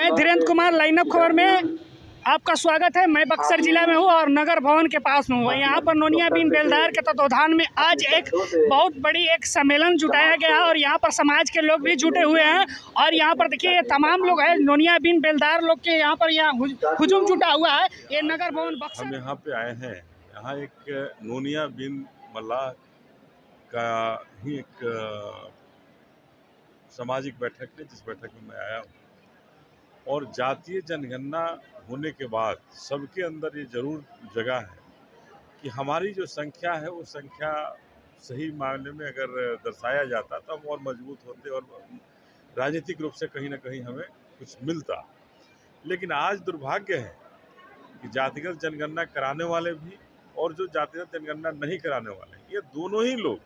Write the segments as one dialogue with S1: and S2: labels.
S1: मैं धीरेन्द्र कुमार लाइनअप खबर में आपका स्वागत है। मैं बक्सर जिला में हूँ और नगर भवन के पास हूँ। यहाँ पर नोनिया बिन बेलदार के तत्वाधान में आज एक बहुत बड़ी एक सम्मेलन जुटाया गया है और यहाँ पर समाज के लोग भी जुटे हुए हैं। और यहाँ पर देखिए ये तमाम लोग हैं, नोनिया बिन बेलदार लोग के यहाँ पर हुजूम जुटा हुआ है। ये नगर भवन बक्सर
S2: हम यहाँ पे आए हैं। यहाँ एक नोनिया बिन मल्लाह का ही एक सामाजिक बैठक है, जिस बैठक में मैं आया हूँ। और जातीय जनगणना होने के बाद सबके अंदर ये जरूर जगह है कि हमारी जो संख्या है वो संख्या सही मायने में अगर दर्शाया जाता तो हम और मजबूत होते और राजनीतिक रूप से कहीं ना कहीं हमें कुछ मिलता। लेकिन आज दुर्भाग्य है कि जातिगत जनगणना कराने वाले भी और जो जातिगत जनगणना नहीं कराने वाले, ये दोनों ही लोग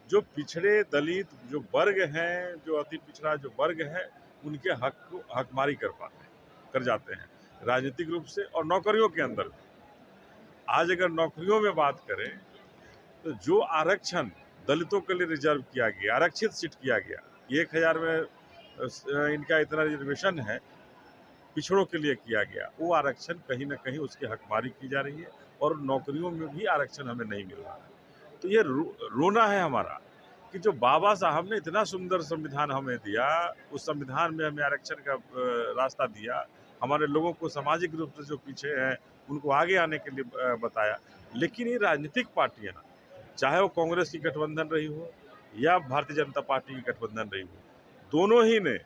S2: जो पिछड़े दलित जो वर्ग हैं, जो अति पिछड़ा जो वर्ग है, उनके हक को हकमारी कर जाते हैं राजनीतिक रूप से और नौकरियों के अंदर भी। आज अगर नौकरियों में बात करें तो जो आरक्षण दलितों के लिए रिजर्व किया गया, आरक्षित सीट किया गया, 1000 में इनका इतना रिजर्वेशन है, पिछड़ों के लिए किया गया, वो आरक्षण कहीं ना कहीं उसकी हकमारी की जा रही है और नौकरियों में भी आरक्षण हमें नहीं मिल रहा है। तो ये रोना है हमारा कि जो बाबा साहब ने इतना सुंदर संविधान हमें दिया, उस संविधान में हमें आरक्षण का रास्ता दिया, हमारे लोगों को सामाजिक रूप से जो पीछे हैं उनको आगे आने के लिए बताया। लेकिन ये राजनीतिक पार्टियां, चाहे वो कांग्रेस की गठबंधन रही हो या भारतीय जनता पार्टी की गठबंधन रही हो, दोनों ही ने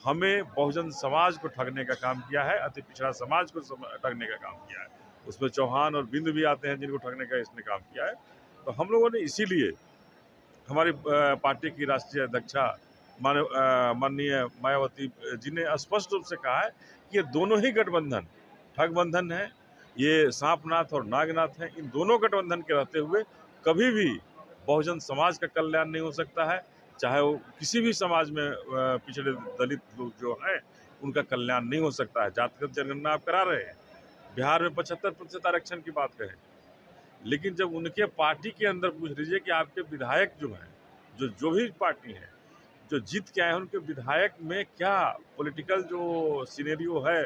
S2: हमें बहुजन समाज को ठगने का काम किया है, अति पिछड़ा समाज को ठगने का काम किया है। उसमें चौहान और बिंद भी आते हैं जिनको ठगने का इसने काम किया है। तो हम लोगों ने इसीलिए हमारी पार्टी की राष्ट्रीय अध्यक्षा माननीय मायावती जी ने स्पष्ट रूप से कहा है कि ये दोनों ही गठबंधन ठगबंधन है, ये सांपनाथ और नागनाथ है। इन दोनों गठबंधन के रहते हुए कभी भी बहुजन समाज का कल्याण नहीं हो सकता है, चाहे वो किसी भी समाज में पिछड़े दलित लोग जो हैं उनका कल्याण नहीं हो सकता है। जातिगत जनगणना आप करा रहे हैं, बिहार में 75% आरक्षण की बात कहें, लेकिन जब उनके पार्टी के अंदर पूछ लीजिए कि आपके विधायक जो हैं, जो भी पार्टी है जो जीत के आए हैं, उनके विधायक में क्या पॉलिटिकल जो सिनेरियो है,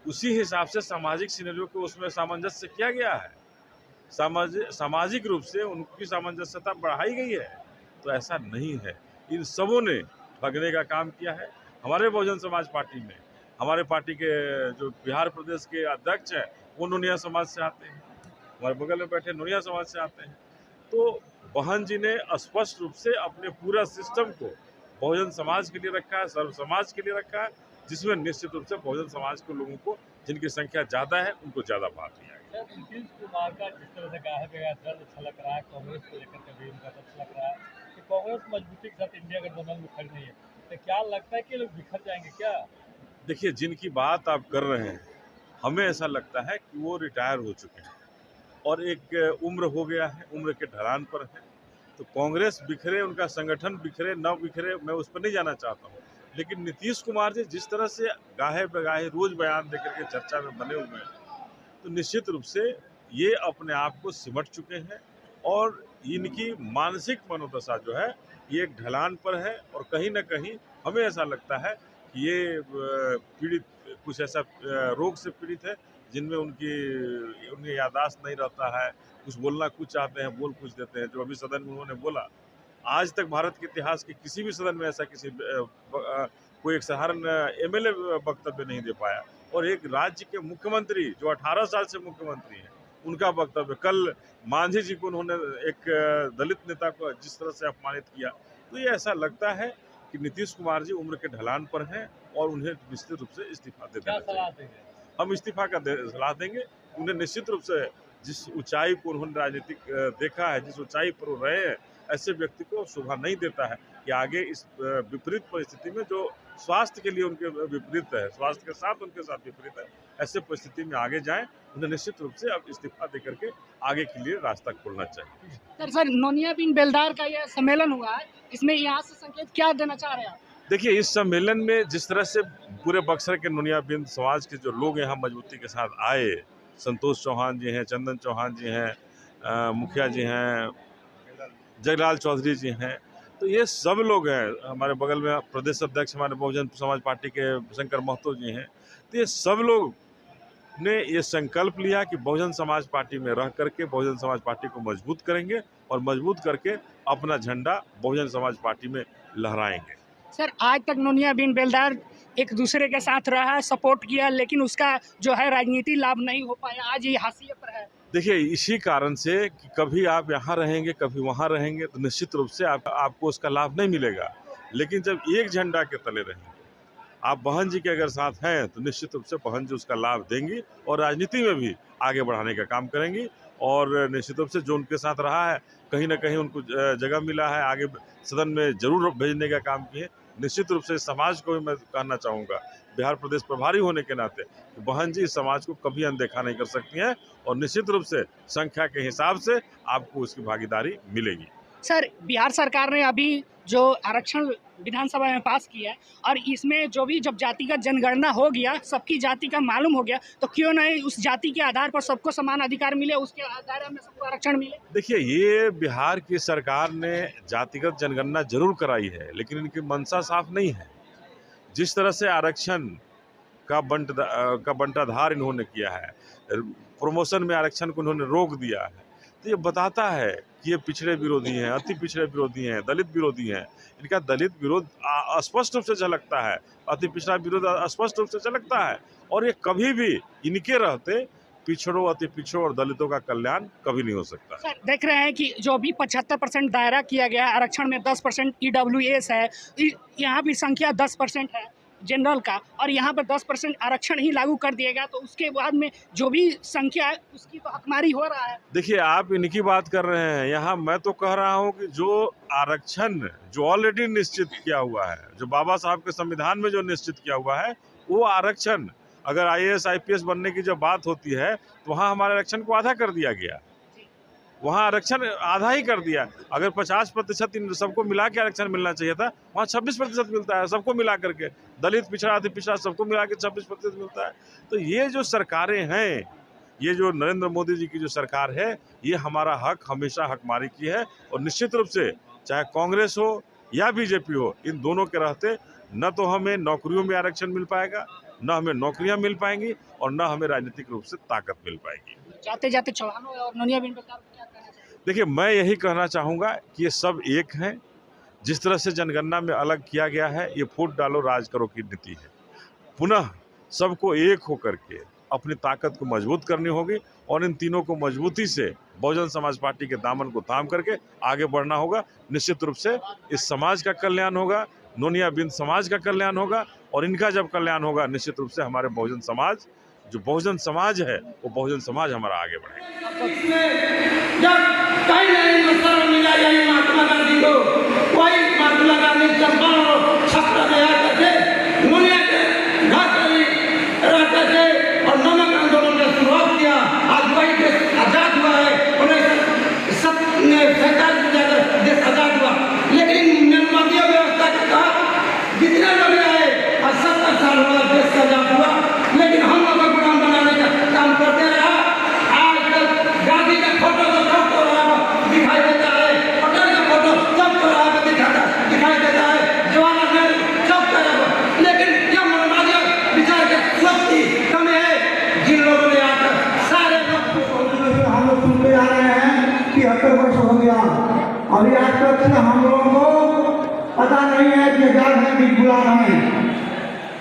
S2: उसी हिसाब से सामाजिक सिनेरियो को उसमें सामंजस्य किया गया है, सामाजिक रूप से उनकी सामंजस्यता बढ़ाई गई है। तो ऐसा नहीं है, इन सबों ने ठगने का काम किया है। हमारे बहुजन समाज पार्टी में हमारे पार्टी के जो बिहार प्रदेश के अध्यक्ष हैं वो नोनिया समाज से आते हैं, हमारे बगल में बैठे नोनिया समाज से आते हैं। तो बहन जी ने स्पष्ट रूप से अपने पूरा सिस्टम को बहुजन समाज के लिए रखा है, सर्व समाज के लिए रखा है, जिसमें निश्चित रूप से बहुजन समाज के लोगों को, जिनकी संख्या ज़्यादा है, उनको ज़्यादा भाग लिया गया।
S3: नीतीश कुमार का जिस तरह से कहा है दर्द अच्छा लग रहा है, कांग्रेस को लेकर के भी उनका अच्छा लग रहा है कि कांग्रेस मजबूती के साथ इंडिया गठबंधन में खड़ी नहीं है, तो क्या लगता है कि लोग बिखर जाएंगे क्या?
S2: देखिए, जिनकी बात आप कर रहे हैं, हमें ऐसा लगता है कि वो रिटायर हो चुके हैं और एक उम्र हो गया है, उम्र के ढलान पर है। तो कांग्रेस बिखरे, उनका संगठन बिखरे न बिखरे, मैं उस पर नहीं जाना चाहता हूँ। लेकिन नीतीश कुमार जी जिस तरह से गाहे बगाहे रोज बयान देकर के चर्चा में बने हुए हैं, तो निश्चित रूप से ये अपने आप को सिमट चुके हैं और इनकी मानसिक मनोदशा जो है ये एक ढलान पर है। और कहीं ना कहीं हमें ऐसा लगता है कि ये पीड़ित, कुछ ऐसा रोग से पीड़ित है जिनमें उन्हें याददाश्त नहीं रहता है, कुछ बोलना कुछ चाहते हैं बोल कुछ देते हैं। जो अभी सदन में उन्होंने बोला, आज तक भारत के इतिहास के किसी भी सदन में ऐसा कोई एक साधारण एमएलए वक्तव्य नहीं दे पाया। और एक राज्य के मुख्यमंत्री जो 18 साल से मुख्यमंत्री हैं, उनका वक्तव्य, कल मांझी जी को उन्होंने एक दलित नेता को जिस तरह से अपमानित किया, तो ये ऐसा लगता है कि नीतीश कुमार जी उम्र के ढलान पर हैं और उन्हें निश्चित रूप से इस्तीफा दे देना चाहिए। हम इस्तीफा का सलाह देंगे। उन्हें निश्चित रूप से जिस ऊंचाई को उन्होंने राजनीतिक देखा है, जिस ऊंचाई पर वो रहे हैं, ऐसे व्यक्ति को शोभा नहीं देता है कि आगे इस विपरीत परिस्थिति में, जो स्वास्थ्य के लिए उनके विपरीत है, स्वास्थ्य के साथ उनके साथ विपरीत है, ऐसे परिस्थिति में आगे जाएं। उन्हें निश्चित रूप से अब इस्तीफा देकर के आगे के लिए रास्ता खोलना चाहिए।
S1: सर, नोनिया बिन बेलदार का यह सम्मेलन हुआ है, इसमें यहाँ से संकेत क्या देना चाह रहे हैं आप?
S2: देखिए, इस सम्मेलन में जिस तरह से पूरे बक्सर के नोनिया बिन समाज के जो लोग यहाँ मजबूती के साथ आए, संतोष चौहान जी हैं, चंदन चौहान जी हैं, मुखिया जी हैं, जयलाल चौधरी जी हैं, तो ये सब लोग हैं, हमारे बगल में प्रदेश अध्यक्ष हमारे बहुजन समाज पार्टी के शंकर महतो जी हैं। तो ये सब लोग ने ये संकल्प लिया कि बहुजन समाज पार्टी में रह करके बहुजन समाज पार्टी को मजबूत करेंगे और मजबूत करके अपना झंडा बहुजन समाज पार्टी में लहराएंगे।
S1: सर, आज तक नोनिया बिन बेलदार एक दूसरे के साथ रहा, सपोर्ट किया, लेकिन उसका जो है राजनीति लाभ नहीं हो पाया, आज ये हाशिए पर है।
S2: देखिए, इसी कारण से कि कभी आप यहाँ रहेंगे कभी वहाँ रहेंगे तो निश्चित रूप से आपको उसका लाभ नहीं मिलेगा। लेकिन जब एक झंडा के तले रहेंगे, आप बहन जी के अगर साथ हैं तो निश्चित रूप से बहन जी उसका लाभ देंगी और राजनीति में भी आगे बढ़ाने का काम करेंगी। और निश्चित रूप से जो उनके साथ रहा है, कहीं ना कहीं उनको जगह मिला है, आगे सदन में जरूर भेजने का काम किए। निश्चित रूप से समाज को भी मैं कहना चाहूँगा, बिहार प्रदेश प्रभारी होने के नाते, बहन जी इस समाज को कभी अनदेखा नहीं कर सकती हैं और निश्चित रूप से संख्या के हिसाब से आपको उसकी भागीदारी मिलेगी।
S1: सर, बिहार सरकार ने अभी जो आरक्षण विधानसभा में पास किया है और इसमें जो भी जब जातिगत जनगणना हो गया, सबकी जाति का मालूम हो गया, तो क्यों नहीं उस जाति के आधार पर सबको समान अधिकार मिले, उसके आधार में सबको आरक्षण मिले? देखिए,
S2: ये बिहार की सरकार ने जातिगत जनगणना जरूर कराई है, लेकिन इनकी मंशा साफ नहीं है। जिस तरह से आरक्षण का बंटाधार इन्होंने किया है, प्रमोशन में आरक्षण को इन्होंने रोक दिया है, तो ये बताता है कि ये पिछड़े विरोधी हैं, अति पिछड़े विरोधी हैं, दलित विरोधी हैं। इनका दलित विरोध स्पष्ट रूप से झलकता है, अति पिछड़ा विरोध स्पष्ट रूप से झलकता है। और ये कभी भी इनके रहते पिछड़ों, अति पिछड़ों और दलितों का कल्याण कभी नहीं हो सकता।
S1: सर, देख रहे हैं कि जो भी 75% दायरा किया गया आरक्षण में 10% EWS है, यहाँ भी संख्या 10% है जनरल का, और यहाँ पर 10% आरक्षण ही लागू कर दिया गया, तो उसके बाद में जो भी संख्या है उसकी तो हकमारी हो रहा है।
S2: देखिए, आप इनकी बात कर रहे हैं, यहाँ मैं तो कह रहा हूँ कि जो आरक्षण जो ऑलरेडी निश्चित किया हुआ है, जो बाबा साहब के संविधान में जो निश्चित किया हुआ है, वो आरक्षण अगर IAS IPS बनने की जब बात होती है तो वहाँ हमारे आरक्षण को आधा कर दिया गया, वहाँ आरक्षण आधा ही कर दिया। अगर 50% सबको मिला के आरक्षण मिलना चाहिए था, वहाँ 26% मिलता है सबको मिला करके, दलित पिछड़ा अति पिछड़ा सबको मिला के 26% मिलता है। तो ये जो सरकारें हैं, ये जो नरेंद्र मोदी जी की जो सरकार है, ये हमारा हक हमेशा हकमारी की है। और निश्चित रूप से चाहे कांग्रेस हो या बीजेपी हो, इन दोनों के रहते न तो हमें नौकरियों में आरक्षण मिल पाएगा, न हमें नौकरियां मिल पाएंगी और न हमें राजनीतिक रूप से ताकत मिल पाएगी।
S1: जाते जाते चौहानों और नोनिया बिन बेलदार को क्या कहना चाहिए?
S2: देखिए, मैं यही कहना चाहूँगा कि ये सब एक हैं। जिस तरह से जनगणना में अलग किया गया है, ये फूट डालो राज करो की नीति है। पुनः सबको एक होकर के अपनी ताकत को मजबूत करनी होगी और इन तीनों को मजबूती से बहुजन समाज पार्टी के दामन को थाम करके आगे बढ़ना होगा। निश्चित रूप से इस समाज का कल्याण होगा, नोनिया बिन समाज का कल्याण होगा, और इनका जब कल्याण होगा निश्चित रूप से हमारे बहुजन समाज, जो बहुजन समाज है, वो बहुजन समाज हमारा आगे बढ़ेगा।
S4: जब कई लाइन में शरण मिला यही महात्मा गांधी को, वही महात्मा गांधी चंपारण और छपरा में आकर के नोनिया के घर पर ही रहते थे और नमक आंदोलन का शुरुआत किया। आज वही देश आजाद हुआ है, 1947 में जाकर देश आजाद हुआ। लेकिन निर्मातीय व्यवस्था के तहत जितने लोग आए, 70 साल हुआ देश का आजाद हुआ, लेकिन हम लोग को गुलाम बनाने का काम करते रहा। आज तक गांधी का फोटो तो सब तो दिखाई देता है, पटेल का फोटो सब तो दिखाई देता है, जवाहरलाल नेहरू सब तरह, लेकिन यह मनमानी विचार के शक्ति कम है। जिन लोगों ने आकर सारे लोग
S5: हम लोग सुनते आ रहे हैं कि 70 वर्ष हो गया, अभी आज तक हम लोगों को पता नहीं है कि आजाद है कि गुलाम है।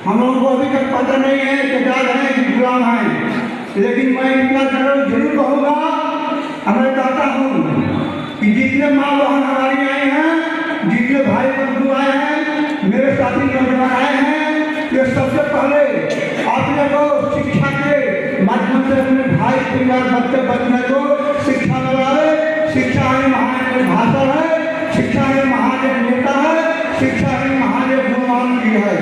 S5: हम लोगों को अभी तक पता नहीं है कि आजाद है कि गुलाम है। लेकिन मैं इतना जरूर कहूँगा, मैं चाहता हूँ कि जितने माँ बहन हमारी आए हैं, जितने भाई बंधु आए हैं, मेरे साथी नौजवान आए हैं, ये सबसे पहले अपने को शिक्षा के माध्यम से अपने भाई परिवार बच्चे बच्चे को शिक्षा लगावे। शिक्षा ही महान भाषा है, शिक्षा ही महान नेता है, शिक्षा ही महान गुणवान की है।